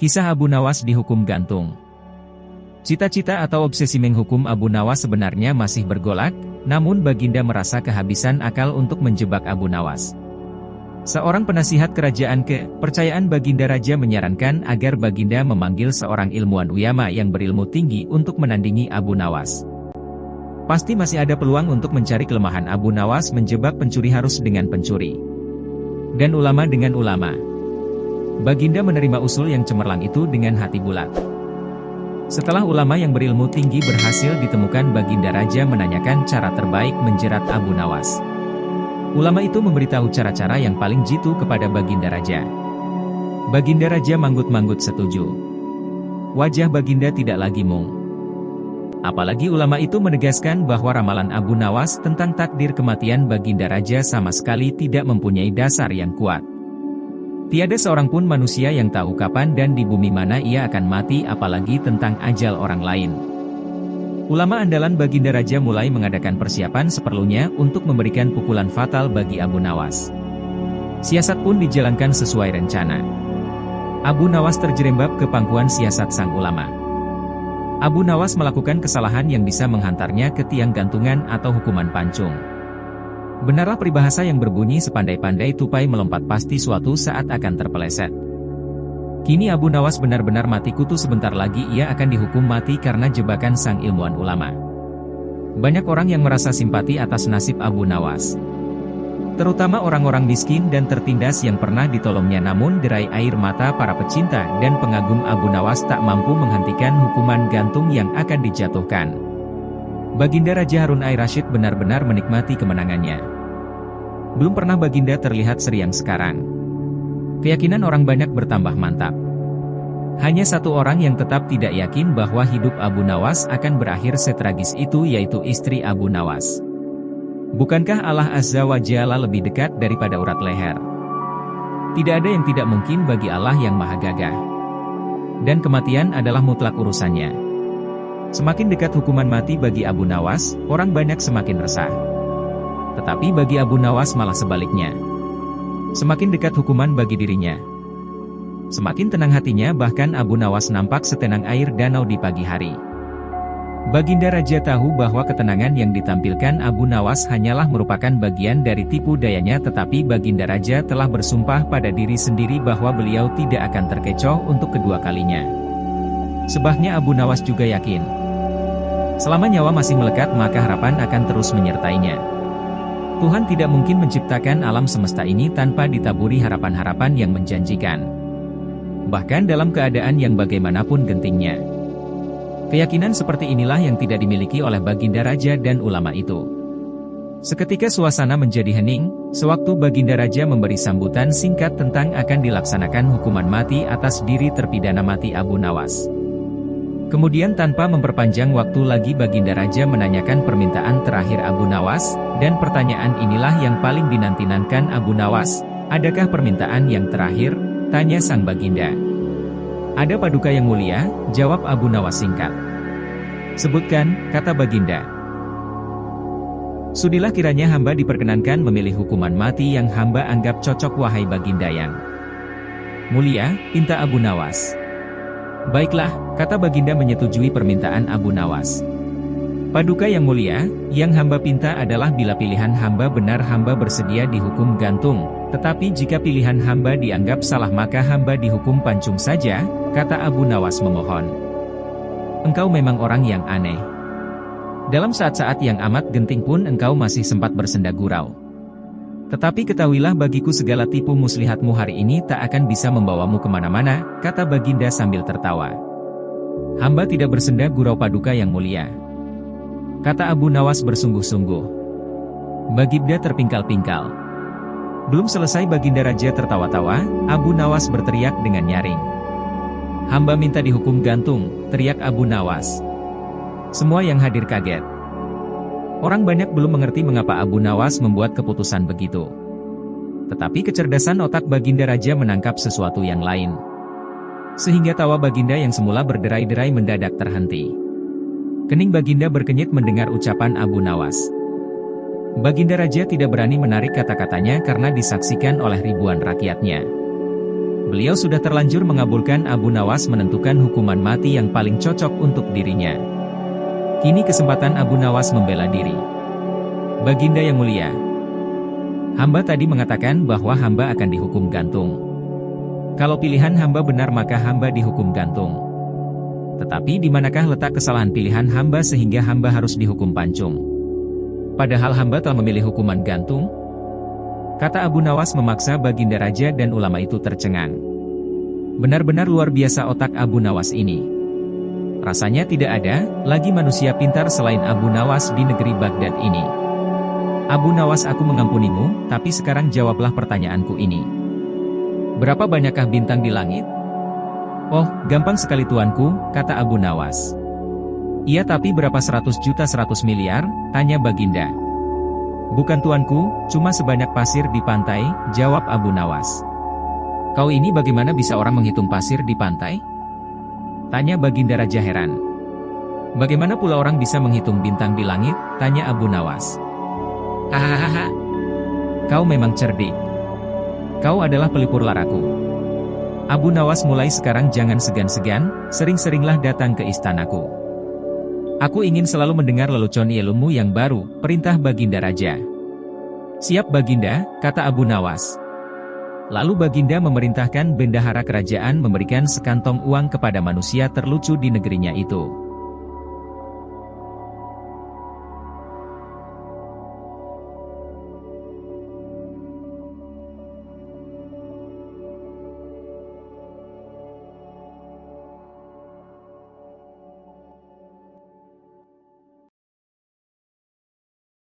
Kisah Abu Nawas dihukum gantung. Cita-cita atau obsesi menghukum Abu Nawas sebenarnya masih bergolak, namun Baginda merasa kehabisan akal untuk menjebak Abu Nawas. Seorang penasihat kerajaan kepercayaan Baginda Raja menyarankan agar Baginda memanggil seorang ilmuwan ulama yang berilmu tinggi untuk menandingi Abu Nawas. Pasti masih ada peluang untuk mencari kelemahan Abu Nawas menjebak pencuri harus dengan pencuri, dan ulama dengan ulama. Baginda menerima usul yang cemerlang itu dengan hati bulat. Setelah ulama yang berilmu tinggi berhasil ditemukan, Baginda Raja menanyakan cara terbaik menjerat Abu Nawas. Ulama itu memberitahu cara-cara yang paling jitu kepada Baginda Raja. Baginda Raja manggut-manggut setuju. Wajah Baginda tidak lagi mung. Apalagi ulama itu menegaskan bahwa ramalan Abu Nawas tentang takdir kematian Baginda Raja sama sekali tidak mempunyai dasar yang kuat. Tiada seorang pun manusia yang tahu kapan dan di bumi mana ia akan mati, apalagi tentang ajal orang lain. Ulama andalan Baginda Raja mulai mengadakan persiapan seperlunya untuk memberikan pukulan fatal bagi Abu Nawas. Siasat pun dijalankan sesuai rencana. Abu Nawas terjerembab ke pangkuan siasat sang ulama. Abu Nawas melakukan kesalahan yang bisa menghantarnya ke tiang gantungan atau hukuman pancung. Benarlah peribahasa yang berbunyi sepandai-pandai tupai melompat pasti suatu saat akan terpeleset. Kini Abu Nawas benar-benar mati kutu, sebentar lagi ia akan dihukum mati karena jebakan sang ilmuwan ulama. Banyak orang yang merasa simpati atas nasib Abu Nawas, terutama orang-orang miskin dan tertindas yang pernah ditolongnya, namun derai air mata para pecinta dan pengagum Abu Nawas tak mampu menghentikan hukuman gantung yang akan dijatuhkan. Baginda Raja Harun Ar-Rasyid benar-benar menikmati kemenangannya. Belum pernah Baginda terlihat seriang sekarang. Keyakinan orang banyak bertambah mantap. Hanya satu orang yang tetap tidak yakin bahwa hidup Abu Nawas akan berakhir setragis itu, yaitu istri Abu Nawas. Bukankah Allah Azza wa Jalla lebih dekat daripada urat leher? Tidak ada yang tidak mungkin bagi Allah yang maha gagah. Dan kematian adalah mutlak urusannya. Semakin dekat hukuman mati bagi Abu Nawas, orang banyak semakin resah. Tetapi bagi Abu Nawas malah sebaliknya. Semakin dekat hukuman bagi dirinya, semakin tenang hatinya, bahkan Abu Nawas nampak setenang air danau di pagi hari. Baginda Raja tahu bahwa ketenangan yang ditampilkan Abu Nawas hanyalah merupakan bagian dari tipu dayanya, tetapi Baginda Raja telah bersumpah pada diri sendiri bahwa beliau tidak akan terkecoh untuk kedua kalinya. Sebabnya Abu Nawas juga yakin, selama nyawa masih melekat maka harapan akan terus menyertainya. Tuhan tidak mungkin menciptakan alam semesta ini tanpa ditaburi harapan-harapan yang menjanjikan, bahkan dalam keadaan yang bagaimanapun gentingnya. Keyakinan seperti inilah yang tidak dimiliki oleh Baginda Raja dan ulama itu. Seketika suasana menjadi hening, sewaktu Baginda Raja memberi sambutan singkat tentang akan dilaksanakan hukuman mati atas diri terpidana mati Abu Nawas. Kemudian tanpa memperpanjang waktu lagi Baginda Raja menanyakan permintaan terakhir Abu Nawas, dan pertanyaan inilah yang paling dinanti-nantikan Abu Nawas. "Adakah permintaan yang terakhir?" tanya sang Baginda. "Ada paduka yang mulia," jawab Abu Nawas singkat. "Sebutkan," kata Baginda. "Sudilah kiranya hamba diperkenankan memilih hukuman mati yang hamba anggap cocok, wahai Baginda yang mulia," pinta Abu Nawas. "Baiklah," kata Baginda menyetujui permintaan Abu Nawas. "Paduka yang mulia, yang hamba pinta adalah bila pilihan hamba benar hamba bersedia dihukum gantung, tetapi jika pilihan hamba dianggap salah maka hamba dihukum pancung saja," kata Abu Nawas memohon. "Engkau memang orang yang aneh. Dalam saat-saat yang amat genting pun engkau masih sempat bersenda gurau. Tetapi ketahuilah bagiku segala tipu muslihatmu hari ini tak akan bisa membawamu kemana-mana," kata Baginda sambil tertawa. "Hamba tidak bersenda gurau paduka yang mulia," kata Abu Nawas bersungguh-sungguh. Baginda terpingkal-pingkal. Belum selesai Baginda Raja tertawa-tawa, Abu Nawas berteriak dengan nyaring. "Hamba minta dihukum gantung," teriak Abu Nawas. Semua yang hadir kaget. Orang banyak belum mengerti mengapa Abu Nawas membuat keputusan begitu. Tetapi kecerdasan otak Baginda Raja menangkap sesuatu yang lain. Sehingga tawa Baginda yang semula berderai-derai mendadak terhenti. Kening Baginda berkenyit mendengar ucapan Abu Nawas. Baginda Raja tidak berani menarik kata-katanya karena disaksikan oleh ribuan rakyatnya. Beliau sudah terlanjur mengabulkan Abu Nawas menentukan hukuman mati yang paling cocok untuk dirinya. Kini kesempatan Abu Nawas membela diri. Baginda yang mulia, hamba tadi mengatakan bahwa hamba akan dihukum gantung. Kalau pilihan hamba benar maka hamba dihukum gantung. Tetapi di manakah letak kesalahan pilihan hamba sehingga hamba harus dihukum pancung? Padahal hamba telah memilih hukuman gantung? Kata Abu Nawas memaksa Baginda Raja dan ulama itu tercengang. Benar-benar luar biasa otak Abu Nawas ini. Rasanya tidak ada lagi manusia pintar selain Abu Nawas di negeri Baghdad ini. Abu Nawas, aku mengampunimu, tapi sekarang jawablah pertanyaanku ini. Berapa banyakkah bintang di langit? Oh, gampang sekali tuanku, kata Abu Nawas. Iya, tapi berapa 100 juta 100 miliar? Tanya Baginda. Bukan tuanku, cuma sebanyak pasir di pantai, jawab Abu Nawas. Kau ini bagaimana bisa orang menghitung pasir di pantai? Tanya Baginda Raja heran. Bagaimana pula orang bisa menghitung bintang di langit? Tanya Abu Nawas. Hahaha. Kau memang cerdik. Kau adalah pelipur laraku. Abu Nawas, mulai sekarang jangan segan-segan, sering-seringlah datang ke istanaku. Aku ingin selalu mendengar lelucon ilmu yang baru, perintah Baginda Raja. Siap Baginda, kata Abu Nawas. Lalu Baginda memerintahkan bendahara kerajaan memberikan sekantong uang kepada manusia terlucu di negerinya itu.